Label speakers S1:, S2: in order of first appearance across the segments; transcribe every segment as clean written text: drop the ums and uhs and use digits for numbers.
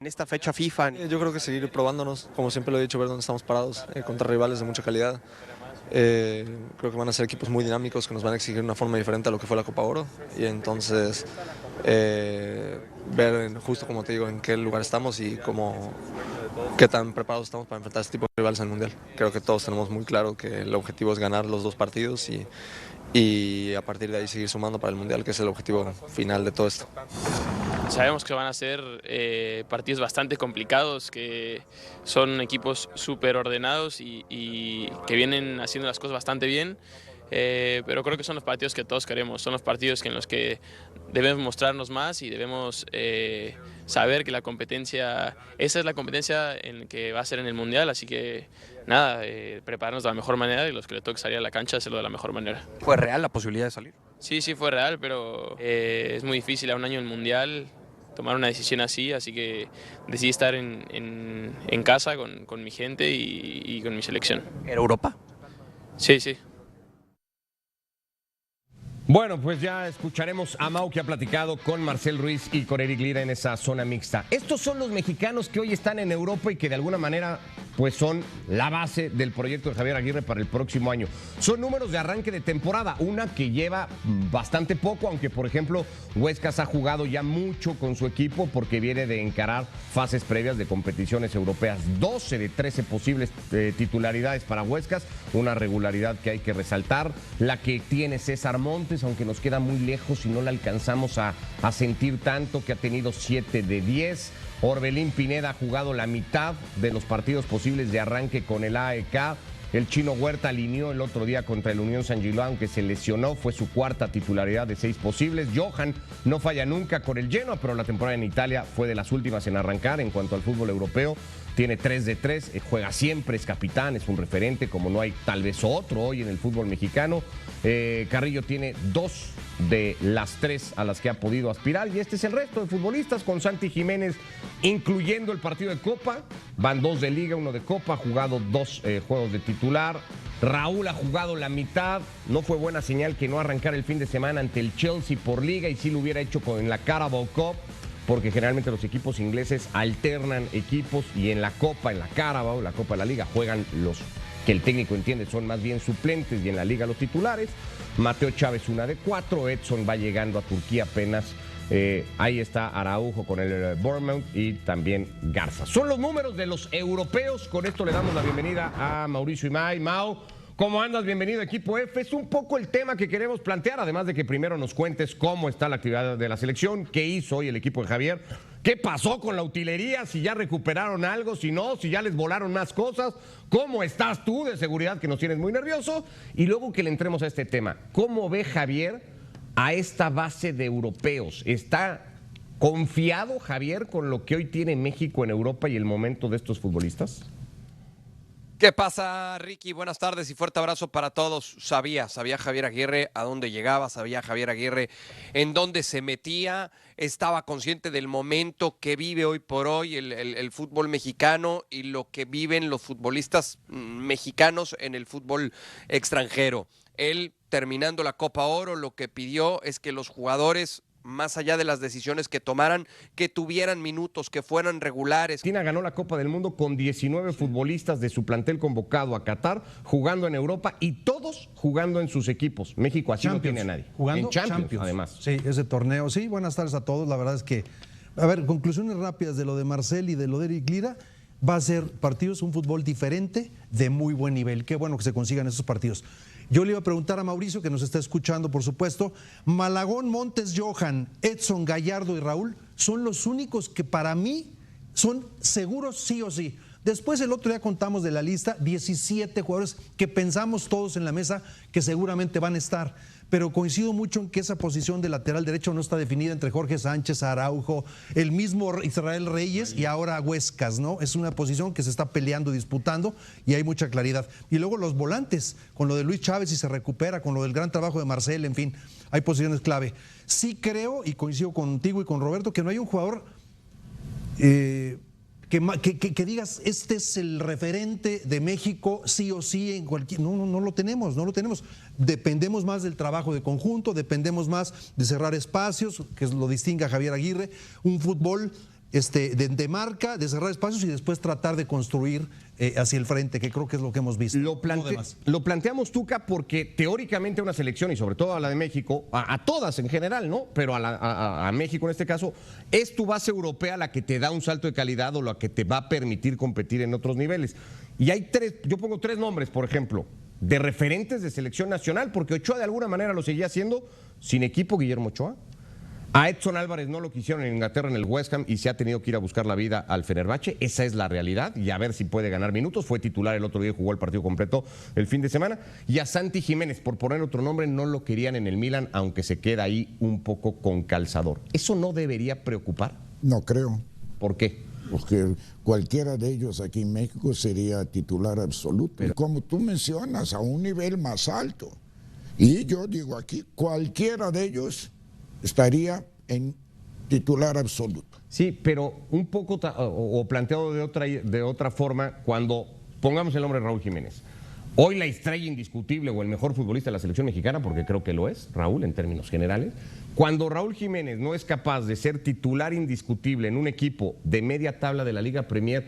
S1: en esta fecha FIFA?
S2: Yo creo que seguir probándonos, como siempre lo he dicho, ver dónde estamos parados, contra rivales de mucha calidad. Creo que van a ser equipos muy dinámicos que nos van a exigir una forma diferente a lo que fue la Copa Oro. Y entonces ver, justo como te digo, en qué lugar estamos y qué tan preparados estamos para enfrentar este tipo de rivales en el Mundial. Creo que todos tenemos muy claro que el objetivo es ganar los dos partidos y a partir de ahí seguir sumando para el Mundial, que es el objetivo final de todo esto.
S3: Sabemos que van a ser partidos bastante complicados, que son equipos súper ordenados y que vienen haciendo las cosas bastante bien, pero creo que son los partidos que todos queremos, son los partidos en los que debemos mostrarnos más y debemos saber que la competencia, esa es la competencia en que va a ser en el Mundial, así que nada, prepararnos de la mejor manera y los que le toque salir a la cancha hacerlo de la mejor manera.
S1: ¿Fue real la posibilidad de salir?
S3: Sí, sí fue real, pero es muy difícil a un año del Mundial tomar una decisión así que decidí estar en casa con mi gente y con mi selección.
S1: ¿Era Europa?
S3: Sí, sí.
S4: Bueno, pues ya escucharemos a Mau, que ha platicado con Marcel Ruiz y con Eric Lira en esa zona mixta. Estos son los mexicanos que hoy están en Europa y que de alguna manera pues son la base del proyecto de Javier Aguirre para el próximo año. Son números de arranque de temporada, una que lleva bastante poco, aunque por ejemplo Huescas ha jugado ya mucho con su equipo porque viene de encarar fases previas de competiciones europeas. 12 de 13 posibles titularidades para Huescas, una regularidad que hay que resaltar, la que tiene César Montes, aunque nos queda muy lejos y no la alcanzamos a sentir tanto, que ha tenido 7 de 10. Orbelín Pineda ha jugado la mitad de los partidos posibles de arranque con el AEK. El Chino Huerta alineó el otro día contra el Unión San Gilois, aunque se lesionó, fue su cuarta titularidad de 6 posibles. Johan no falla nunca con el Genoa, pero la temporada en Italia fue de las últimas en arrancar en cuanto al fútbol europeo. Tiene 3 de 3, juega siempre, es capitán, es un referente, como no hay tal vez otro hoy en el fútbol mexicano. Carrillo tiene 2 de las 3 a las que ha podido aspirar, y este es el resto de futbolistas, con Santi Jiménez incluyendo el partido de Copa. Van 2 de Liga, 1 de Copa, ha jugado 2 juegos de titular. Raúl ha jugado la mitad, no fue buena señal que no arrancara el fin de semana ante el Chelsea por Liga, y sí lo hubiera hecho con la Carabao Cup, porque generalmente los equipos ingleses alternan equipos y en la Copa, en la Carabao, la Copa de la Liga, juegan los que el técnico entiende son más bien suplentes y en la Liga los titulares. Mateo Chávez 1 de 4, Edson va llegando a Turquía apenas. Ahí está Araujo con el Bournemouth y también Garza. Son los números de los europeos. Con esto le damos la bienvenida a Mauricio Imay. Mau, ¿cómo andas? Bienvenido a Equipo F. Es un poco el tema que queremos plantear, además de que primero nos cuentes cómo está la actividad de la selección, qué hizo hoy el equipo de Javier, qué pasó con la utilería, si ya recuperaron algo, si no, si ya les volaron más cosas, cómo estás tú de seguridad, que nos tienes muy nervioso, y luego que le entremos a este tema. ¿Cómo ve Javier a esta base de europeos? ¿Está confiado Javier con lo que hoy tiene México en Europa y el momento de estos futbolistas?
S1: ¿Qué pasa, Ricky? Buenas tardes y fuerte abrazo para todos. Sabía Javier Aguirre a dónde llegaba, sabía Javier Aguirre en dónde se metía, estaba consciente del momento que vive hoy por hoy el fútbol mexicano y lo que viven los futbolistas mexicanos en el fútbol extranjero. Él, terminando la Copa Oro, lo que pidió es que los jugadores, más allá de las decisiones que tomaran, que tuvieran minutos, que fueran regulares.
S4: Argentina ganó la Copa del Mundo con 19 futbolistas de su plantel convocado a Qatar, jugando en Europa y todos jugando en sus equipos. México así no tiene a nadie.
S5: Jugando
S4: en Champions, además.
S5: Sí, ese torneo. Sí, buenas tardes a todos. La verdad es que, a ver, conclusiones rápidas de lo de Marcel y de lo de Eric Lira. Va a ser partidos, un fútbol diferente, de muy buen nivel. Qué bueno que se consigan esos partidos. Yo le iba a preguntar a Mauricio, que nos está escuchando, por supuesto, Malagón, Montes, Johan, Edson, Gallardo y Raúl son los únicos que para mí son seguros sí o sí. Después el otro día contamos de la lista 17 jugadores que pensamos todos en la mesa que seguramente van a estar, pero coincido mucho en que esa posición de lateral derecho no está definida entre Jorge Sánchez, Araujo, el mismo Israel Reyes y ahora Huescas, ¿no? Es una posición que se está peleando, disputando y hay mucha claridad. Y luego los volantes, con lo de Luis Chávez si se recupera, con lo del gran trabajo de Marcel, en fin, hay posiciones clave. Sí creo, y coincido contigo y con Roberto, que no hay un jugador que digas, este es el referente de México, sí o sí, en cualquier. No lo tenemos, no lo tenemos. Dependemos más del trabajo de conjunto, dependemos más de cerrar espacios, que lo distinga Javier Aguirre, un fútbol de marca, de cerrar espacios y después tratar de construir hacia el frente, que creo que es lo que hemos visto.
S4: Lo planteamos, Tuca, porque teóricamente una selección, y sobre todo a la de México, a todas en general, ¿no? Pero a México en este caso, es tu base europea la que te da un salto de calidad o la que te va a permitir competir en otros niveles. Y hay yo pongo 3 nombres, por ejemplo, de referentes de selección nacional, porque Ochoa de alguna manera lo seguía haciendo sin equipo, Guillermo Ochoa. A Edson Álvarez no lo quisieron en Inglaterra en el West Ham y se ha tenido que ir a buscar la vida al Fenerbahce. Esa es la realidad y a ver si puede ganar minutos. Fue titular el otro día y jugó el partido completo el fin de semana. Y a Santi Jiménez, por poner otro nombre, no lo querían en el Milan, aunque se queda ahí un poco con calzador. ¿Eso no debería preocupar?
S6: No creo.
S4: ¿Por qué?
S6: Porque cualquiera de ellos aquí en México sería titular absoluto. Pero, como tú mencionas, a un nivel más alto. Y yo digo aquí, cualquiera de ellos estaría en titular absoluto.
S4: Sí, pero un poco o planteado de otra forma, cuando pongamos el nombre de Raúl Jiménez. Hoy la estrella indiscutible o el mejor futbolista de la selección mexicana, porque creo que lo es, Raúl, en términos generales. Cuando Raúl Jiménez no es capaz de ser titular indiscutible en un equipo de media tabla de la Liga Premier,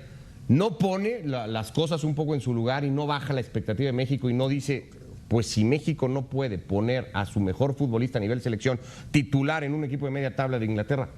S4: no pone las cosas un poco en su lugar y no baja la expectativa de México y no dice... Pues si México no puede poner a su mejor futbolista a nivel selección titular en un equipo de media tabla de Inglaterra,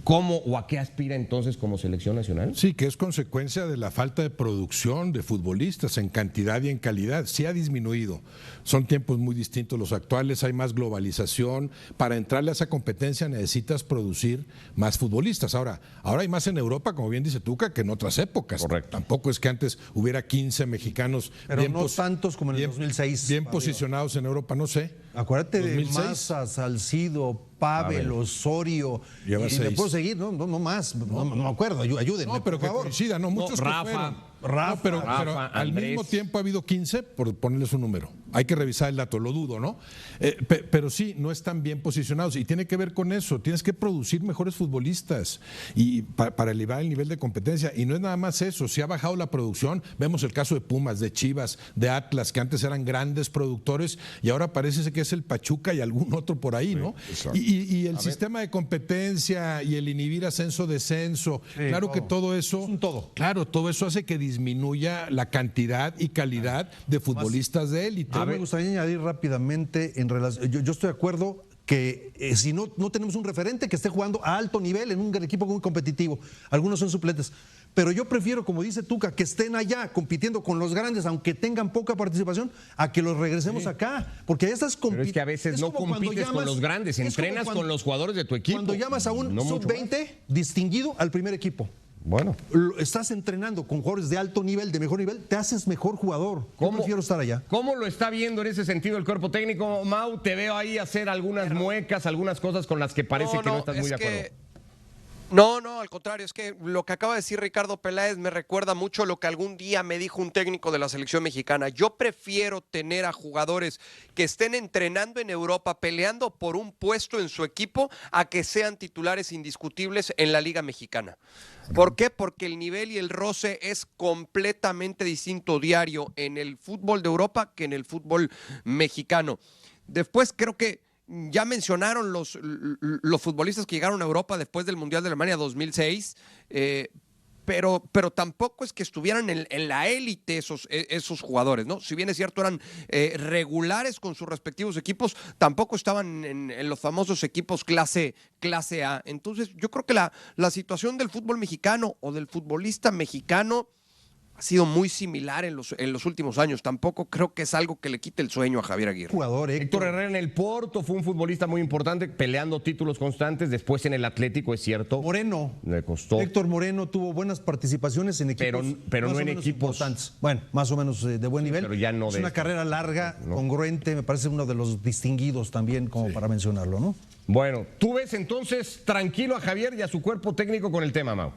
S4: ¿cómo o a qué aspira entonces como selección nacional?
S7: Sí, que es consecuencia de la falta de producción de futbolistas en cantidad y en calidad. Sí ha disminuido. Son tiempos muy distintos los actuales, hay más globalización. Para entrarle a esa competencia necesitas producir más futbolistas. Ahora hay más en Europa, como bien dice Tuca, que en otras épocas.
S4: Correcto.
S7: Tampoco es que antes hubiera 15 mexicanos
S5: pero no tantos como en el 2006.
S7: Bien posicionados en Europa, no sé.
S5: Acuérdate
S7: 2006.
S5: de Maza, Salcido, Pavel, Osorio.
S7: Lleva
S5: y
S7: 6.
S5: me puedo seguir, no más. No me acuerdo, ayúdenme.
S7: No, pero
S5: por
S7: que
S5: favor.
S7: coincida, no, muchos que
S4: Rafa,
S7: fueron. Pero al
S4: Andrés.
S7: mismo tiempo ha habido 15, por ponerles un número. Hay que revisar el dato, lo dudo, ¿no? Pero sí, no están bien posicionados y tiene que ver con eso. Tienes que producir mejores futbolistas y para elevar el nivel de competencia. Y no es nada más eso, si ha bajado la producción. Vemos el caso de Pumas, de Chivas, de Atlas, que antes eran grandes productores y ahora parece que es el Pachuca y algún otro por ahí, ¿no? Y el sistema de competencia y el inhibir ascenso-descenso, claro todo. Que todo eso, claro, todo eso hace que disminuya la cantidad y calidad de futbolistas de élite.
S5: Me gustaría añadir rápidamente en relación, yo estoy de acuerdo que si no tenemos un referente que esté jugando a alto nivel en un equipo muy competitivo, algunos son suplentes, pero yo prefiero, como dice Tuca, que estén allá compitiendo con los grandes, aunque tengan poca participación, a que los regresemos acá, porque ya estás compitiendo.
S4: Pero es que a veces no compites con los grandes, entrenas con los jugadores de tu equipo.
S5: Cuando llamas a un sub-20 distinguido al primer equipo.
S4: Bueno,
S5: estás entrenando con jugadores de alto nivel, de mejor nivel, te haces mejor jugador. Yo prefiero estar allá.
S4: ¿Cómo lo está viendo en ese sentido el cuerpo técnico, Mau? Te veo ahí hacer algunas muecas, algunas cosas con las que parece que no estás muy de acuerdo.
S1: No, al contrario, es que lo que acaba de decir Ricardo Peláez me recuerda mucho lo que algún día me dijo un técnico de la selección mexicana. Yo prefiero tener a jugadores que estén entrenando en Europa, peleando por un puesto en su equipo, a que sean titulares indiscutibles en la Liga Mexicana. ¿Por qué? Porque el nivel y el roce es completamente distinto diario en el fútbol de Europa que en el fútbol mexicano. Después creo que ya mencionaron los futbolistas que llegaron a Europa después del Mundial de Alemania 2006, pero tampoco es que estuvieran en la élite esos jugadores, ¿no? Si bien es cierto, eran regulares con sus respectivos equipos, tampoco estaban en los famosos equipos clase A. Entonces, yo creo que la situación del fútbol mexicano o del futbolista mexicano ha sido muy similar en los últimos años. Tampoco creo que es algo que le quite el sueño a Javier Aguirre.
S4: Héctor Herrera en el Porto fue un futbolista muy importante, peleando títulos constantes. Después en el Atlético, es cierto.
S5: Moreno.
S4: Le costó.
S5: Héctor Moreno tuvo buenas participaciones en equipos.
S4: Pero no en equipos
S5: importantes. Bueno, más o menos de buen nivel.
S4: Pero ya no
S5: es una carrera larga, congruente. Me parece uno de los distinguidos también, como para mencionarlo, ¿no?
S4: Bueno, ¿tú ves entonces tranquilo a Javier y a su cuerpo técnico con el tema, Mau?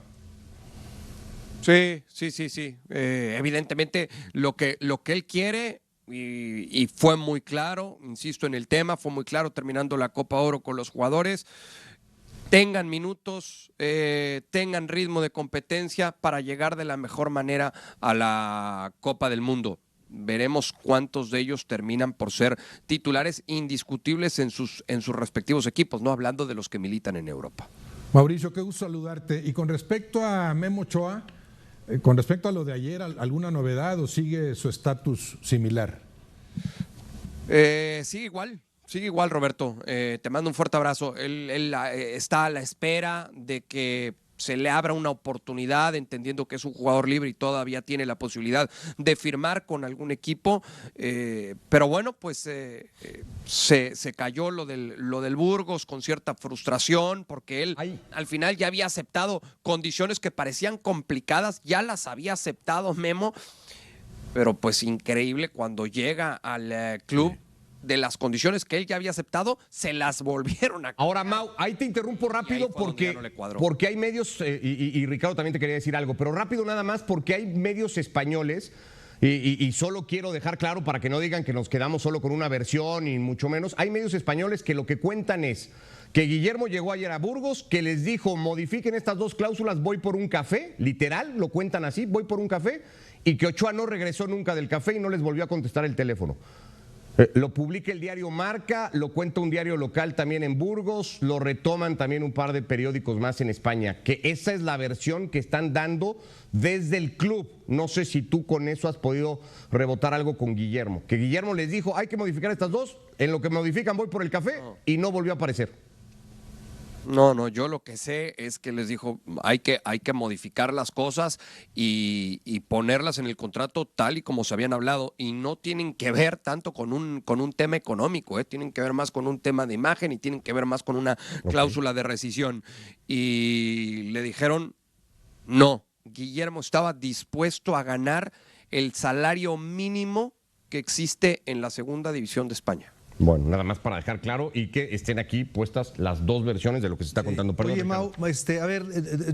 S1: Sí. Evidentemente lo que él quiere, y fue muy claro, insisto en el tema, fue muy claro terminando la Copa Oro con los jugadores, tengan minutos, tengan ritmo de competencia para llegar de la mejor manera a la Copa del Mundo. Veremos cuántos de ellos terminan por ser titulares indiscutibles en sus respectivos equipos, no hablando de los que militan en Europa.
S7: Mauricio, qué gusto saludarte. Y con respecto a Memo Ochoa, con respecto a lo de ayer, ¿alguna novedad o sigue su estatus similar?
S1: Sigue igual, Roberto. Te mando un fuerte abrazo. Él está a la espera de que se le abra una oportunidad, entendiendo que es un jugador libre y todavía tiene la posibilidad de firmar con algún equipo. Pero bueno, pues se cayó lo del Burgos con cierta frustración, porque él al final ya había aceptado condiciones que parecían complicadas, ya las había aceptado Memo, pero pues increíble cuando llega al club. De las condiciones que él ya había aceptado, se las volvieron a...
S4: Ahora, Mau, ahí te interrumpo rápido porque hay medios, y Ricardo también te quería decir algo, pero rápido nada más porque hay medios españoles, y solo quiero dejar claro para que no digan que nos quedamos solo con una versión y mucho menos, hay medios españoles que lo que cuentan es que Guillermo llegó ayer a Burgos, que les dijo, modifiquen estas dos cláusulas, voy por un café, literal, lo cuentan así, voy por un café, y que Ochoa no regresó nunca del café y no les volvió a contestar el teléfono. Lo publica el diario Marca, lo cuenta un diario local también en Burgos, lo retoman también un par de periódicos más en España, que esa es la versión que están dando desde el club. No sé si tú con eso has podido rebotar algo con Guillermo, que Guillermo les dijo, hay que modificar estas dos, en lo que modifican voy por el café y no volvió a aparecer.
S1: No, yo lo que sé es que les dijo, hay que modificar las cosas y ponerlas en el contrato tal y como se habían hablado, y no tienen que ver tanto con un tema económico, tienen que ver más con un tema de imagen y tienen que ver más con una cláusula de rescisión. Y le dijeron, no, Guillermo estaba dispuesto a ganar el salario mínimo que existe en la segunda división de España.
S4: Bueno, nada más para dejar claro y que estén aquí puestas las dos versiones de lo que se está contando. Perdón,
S5: oye, Mau, a ver,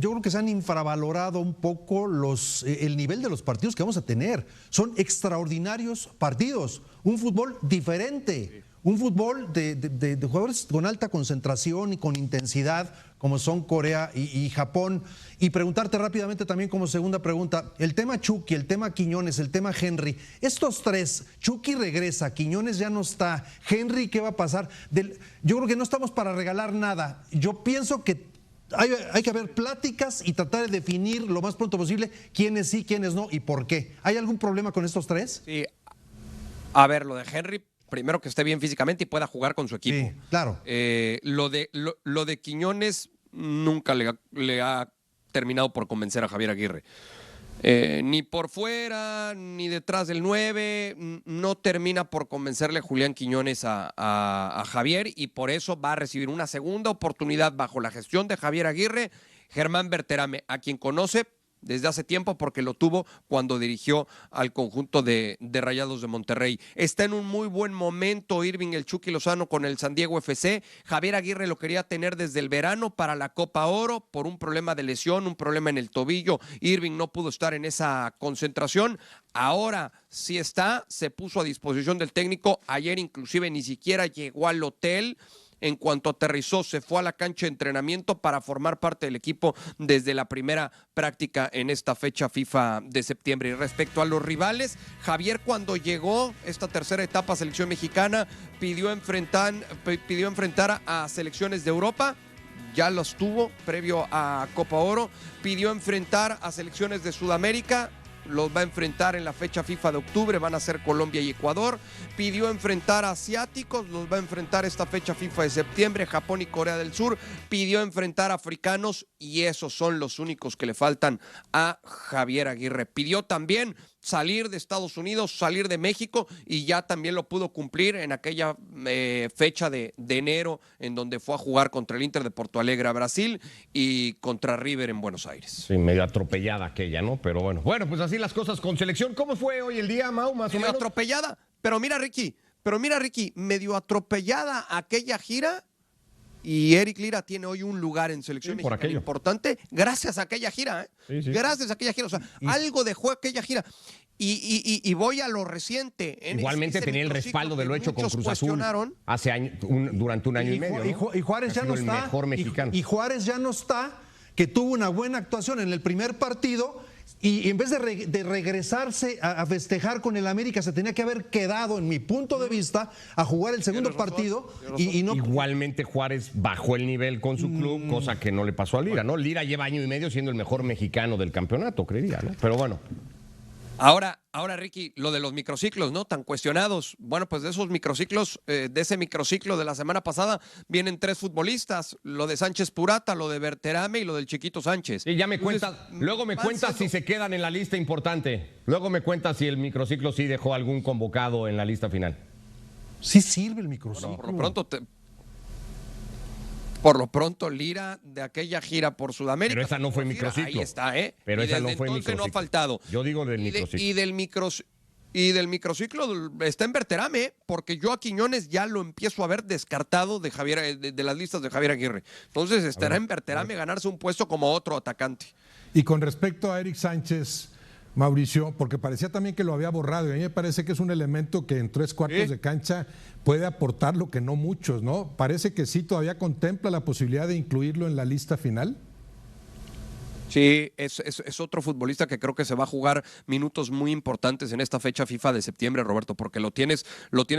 S5: yo creo que se han infravalorado un poco el nivel de los partidos que vamos a tener. Son extraordinarios partidos, un fútbol diferente, un fútbol de jugadores con alta concentración y con intensidad, como son Corea y Japón. Y preguntarte rápidamente también como segunda pregunta, el tema Chucky, el tema Quiñones, el tema Henry, estos tres, Chucky regresa, Quiñones ya no está, Henry, ¿qué va a pasar? Yo creo que no estamos para regalar nada. Yo pienso que hay que haber pláticas y tratar de definir lo más pronto posible quiénes sí, quiénes no y por qué. ¿Hay algún problema con estos tres?
S1: Sí, a ver, lo de Henry, primero que esté bien físicamente y pueda jugar con su equipo.
S5: Sí, claro.
S1: Lo de Quiñones nunca le ha terminado por convencer a Javier Aguirre. Ni por fuera, ni detrás del 9, no termina por convencerle Julián Quiñones a Javier, y por eso va a recibir una segunda oportunidad bajo la gestión de Javier Aguirre, Germán Berterame, a quien conoce desde hace tiempo porque lo tuvo cuando dirigió al conjunto de Rayados de Monterrey. Está en un muy buen momento Irving el Chucky Lozano con el San Diego FC. Javier Aguirre lo quería tener desde el verano para la Copa Oro por un problema de lesión, un problema en el tobillo. Irving no pudo estar en esa concentración. Ahora sí está, se puso a disposición del técnico. Ayer inclusive ni siquiera llegó al hotel. En cuanto aterrizó, se fue a la cancha de entrenamiento para formar parte del equipo desde la primera práctica en esta fecha FIFA de septiembre. Y respecto a los rivales, Javier, cuando llegó esta tercera etapa a selección mexicana, pidió enfrentar a selecciones de Europa. Ya los tuvo previo a Copa Oro. Pidió enfrentar a selecciones de Sudamérica. Los va a enfrentar en la fecha FIFA de octubre, van a ser Colombia y Ecuador. Pidió enfrentar a asiáticos, los va a enfrentar esta fecha FIFA de septiembre, Japón y Corea del Sur. Pidió enfrentar a africanos y esos son los únicos que le faltan a Javier Aguirre. Pidió también salir de Estados Unidos, salir de México, y ya también lo pudo cumplir en aquella fecha de enero en donde fue a jugar contra el Inter de Porto Alegre a Brasil y contra River en Buenos Aires.
S4: Sí, medio atropellada aquella, ¿no? Pero bueno, pues así las cosas con selección. ¿Cómo fue hoy el día, Mau, más o menos?
S1: Atropellada, pero mira Ricky, medio atropellada aquella gira. Y Eric Lira tiene hoy un lugar en selección mexicana importante gracias a aquella gira, ¿eh? Sí. Gracias a aquella gira, o sea, algo dejó aquella gira. Y voy a lo reciente.
S4: Igualmente tenía el respaldo de lo hecho con Cruz Azul hace años, durante un año y medio, ¿no?
S5: Y Juárez ya no está.
S4: El mejor mexicano.
S5: Y Juárez ya no está, que tuvo una buena actuación en el primer partido. Y en vez de regresarse a festejar con el América, se tenía que haber quedado, en mi punto de vista, a jugar el segundo partido. Y no...
S4: Igualmente Juárez bajó el nivel con su club, cosa que no le pasó a Lira, ¿no? Lira lleva año y medio siendo el mejor mexicano del campeonato, creería, ¿no? Pero bueno.
S1: Ahora, Ricky, lo de los microciclos, ¿no? Tan cuestionados. Bueno, pues de esos microciclos, de ese microciclo de la semana pasada, vienen 3 futbolistas. Lo de Sánchez Purata, lo de Berterame y lo del Chiquito Sánchez.
S4: Y ya me cuentas, luego me cuentas si se quedan en la lista importante. Luego me cuentas si el microciclo sí dejó algún convocado en la lista final.
S5: Sí sirve el microciclo.
S1: Bueno, por lo pronto, Lira de aquella gira por Sudamérica.
S4: Pero esa no fue microciclo.
S1: Ahí está, ¿eh?
S4: Pero
S1: y
S4: esa
S1: desde
S4: no fue
S1: entonces
S4: microciclo.
S1: no ha faltado.
S4: Yo digo del microciclo.
S1: Y del microciclo está en Berterame, porque yo a Quiñones ya lo empiezo a ver descartado de las listas de Javier Aguirre. Entonces estará en Berterame ganarse un puesto como otro atacante.
S7: Y con respecto a Eric Sánchez, Mauricio, porque parecía también que lo había borrado, y a mí me parece que es un elemento que en 3/4 de cancha puede aportar lo que no muchos, ¿no? Parece que sí todavía contempla la posibilidad de incluirlo en la lista final.
S1: Sí, es otro futbolista que creo que se va a jugar minutos muy importantes en esta fecha FIFA de septiembre, Roberto, porque lo tienes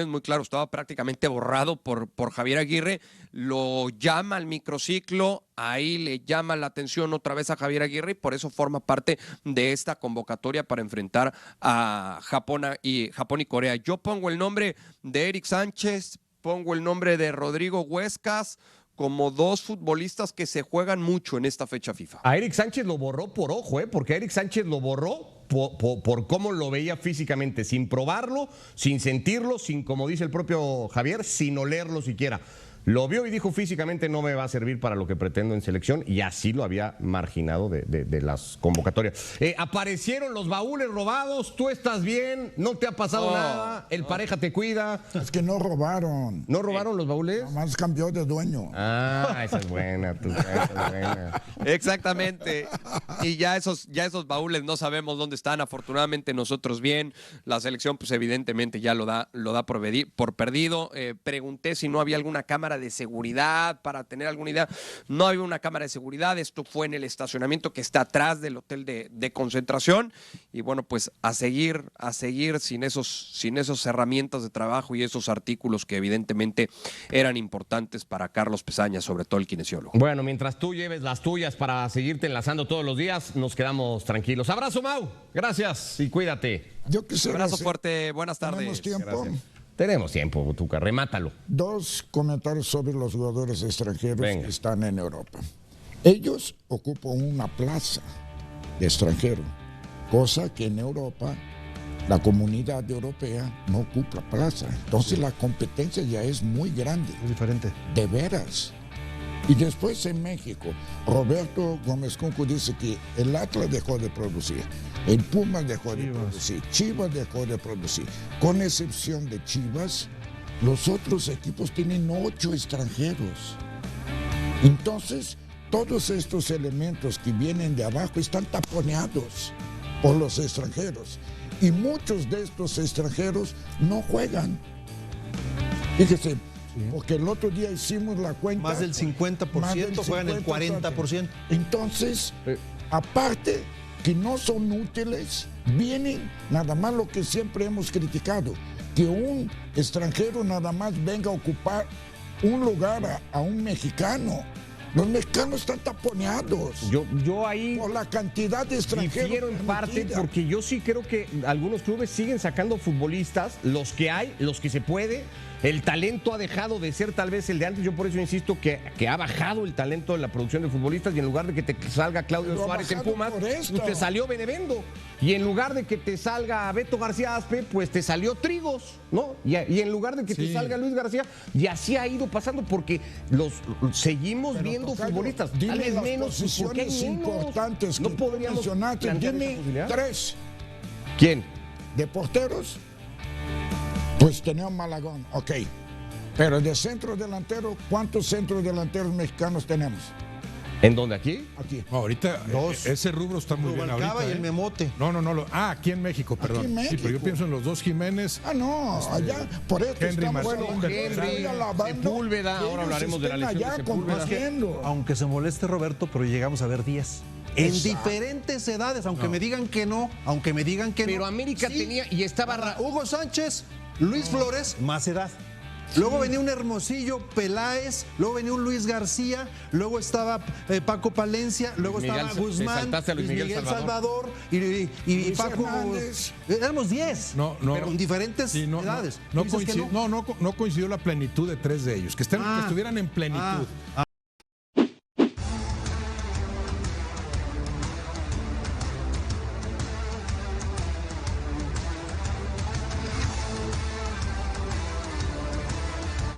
S1: muy claro. Estaba prácticamente borrado por Javier Aguirre. Lo llama al microciclo, ahí le llama la atención otra vez a Javier Aguirre y por eso forma parte de esta convocatoria para enfrentar a Japón y Corea. Yo pongo el nombre de Eric Sánchez, pongo el nombre de Rodrigo Huescas como 2 futbolistas que se juegan mucho en esta fecha FIFA.
S4: A Eric Sánchez lo borró por ojo, porque a Eric Sánchez lo borró por cómo lo veía físicamente, sin probarlo, sin sentirlo, sin, como dice el propio Javier, sin olerlo siquiera. Lo vio y dijo físicamente no me va a servir para lo que pretendo en selección y así lo había marginado de las convocatorias. Aparecieron los baúles robados, tú estás bien, no te ha pasado nada, el pareja te cuida.
S6: Es que no robaron.
S4: ¿No robaron los baúles?
S6: Nomás cambió de dueño.
S4: Ah, esa es buena, esa es buena.
S1: Exactamente. Y ya esos baúles no sabemos dónde están. Afortunadamente nosotros bien. La selección pues evidentemente ya lo da por perdido. Pregunté si no había alguna cámara de seguridad para tener alguna idea. No había una cámara de seguridad. Esto fue en el estacionamiento que está atrás del hotel de concentración. Y bueno, pues a seguir sin esas herramientas de trabajo y esos artículos que evidentemente eran importantes para Carlos Pesaña, sobre todo el kinesiólogo.
S4: Bueno, mientras tú lleves las tuyas para seguirte enlazando todos los días, nos quedamos tranquilos. Abrazo, Mau. Gracias y cuídate.
S6: Yo quisiera
S1: Abrazo fuerte. Buenas tardes.
S6: ¿Tenemos tiempo?
S4: Gracias. Tenemos tiempo, Tuca. Remátalo.
S6: 2 comentarios sobre los jugadores extranjeros
S4: Venga.
S6: que están en Europa. Ellos ocupan una plaza de extranjero, cosa que en Europa la comunidad europea no ocupa plaza. Entonces la competencia ya es muy grande.
S5: Es diferente.
S6: De veras. Y después en México, Roberto Gómez Junco dice que el Atlas dejó de producir, el Pumas dejó de producir, Chivas dejó de producir. Con excepción de Chivas, los otros equipos tienen 8 extranjeros. Entonces, todos estos elementos que vienen de abajo están taponeados por los extranjeros. Y muchos de estos extranjeros no juegan. Fíjese. Porque el otro día hicimos la cuenta.
S5: Más del 50% juegan el 40%.
S6: Entonces, aparte que no son útiles, vienen nada más lo que siempre hemos criticado, que un extranjero nada más venga a ocupar un lugar a un mexicano. Los mexicanos están taponeados.
S4: Yo ahí
S6: por la cantidad de extranjeros.
S4: Difiero en parte
S6: permitida.
S4: porque yo sí creo que algunos clubes siguen sacando futbolistas, los que hay, los que se puede. El talento ha dejado de ser tal vez el de antes. Yo por eso insisto que ha bajado el talento de la producción de futbolistas y en lugar de que te salga Claudio
S6: Pero
S4: Suárez en Pumas,
S6: por esto.
S4: pues te salió Benevendo. Y en lugar de que te salga Beto García Aspe, pues te salió Trigos, ¿no? Y en lugar de que te salga Luis García, y así ha ido pasando porque los seguimos
S6: Pero,
S4: viendo
S6: Tocayo,
S4: futbolistas.
S6: dime
S4: Tal vez
S6: las
S4: menos, porque hay
S6: posiciones
S4: menos.
S6: importantes
S4: No
S6: que
S4: podríamos
S6: mencionaste.
S4: plantear esa
S6: Dime
S4: posibilidad.
S6: 3
S4: ¿Quién?
S6: de porteros. Pues tenemos Malagón, ok. Pero de centro delantero, ¿cuántos centros delanteros mexicanos tenemos?
S4: ¿En dónde? ¿Aquí?
S6: Aquí.
S7: No, ahorita
S5: 2.
S7: ese rubro está muy bien
S5: Rubalcaba
S7: ahorita.
S5: y el Memote.
S7: No. Aquí en México, perdón.
S6: en
S7: Sí, pero yo
S6: México.
S7: pienso en los 2 Jiménez.
S6: Ah, no, allá, por eso
S7: Henry
S6: estamos
S7: Martín,
S6: hablando.
S7: Henry,
S6: Estoy alabando
S4: Sepúlveda,
S6: que
S4: ahora
S6: ellos
S4: hablaremos de la
S6: estén
S4: lesión de
S6: allá
S4: Sepúlveda.
S6: compitiendo.
S5: Aunque se moleste Roberto, pero llegamos a ver 10. En diferentes edades, aunque me digan que no,
S4: Pero América
S5: sí.
S4: tenía y estaba...
S5: Hugo Sánchez, Luis Flores, más edad. Luego venía un Hermosillo, Peláez, luego venía un Luis García, luego estaba Paco Palencia, luego
S4: Luis Miguel,
S5: estaba
S4: te
S5: Guzmán,
S4: saltaste a Luis Miguel
S5: Salvador y Paco.
S6: Hernández.
S5: Éramos 10, pero con diferentes
S7: Sí,
S5: edades.
S7: No
S5: ¿Tú dices que
S7: coincidió la plenitud de 3 de ellos, que estuvieran en plenitud.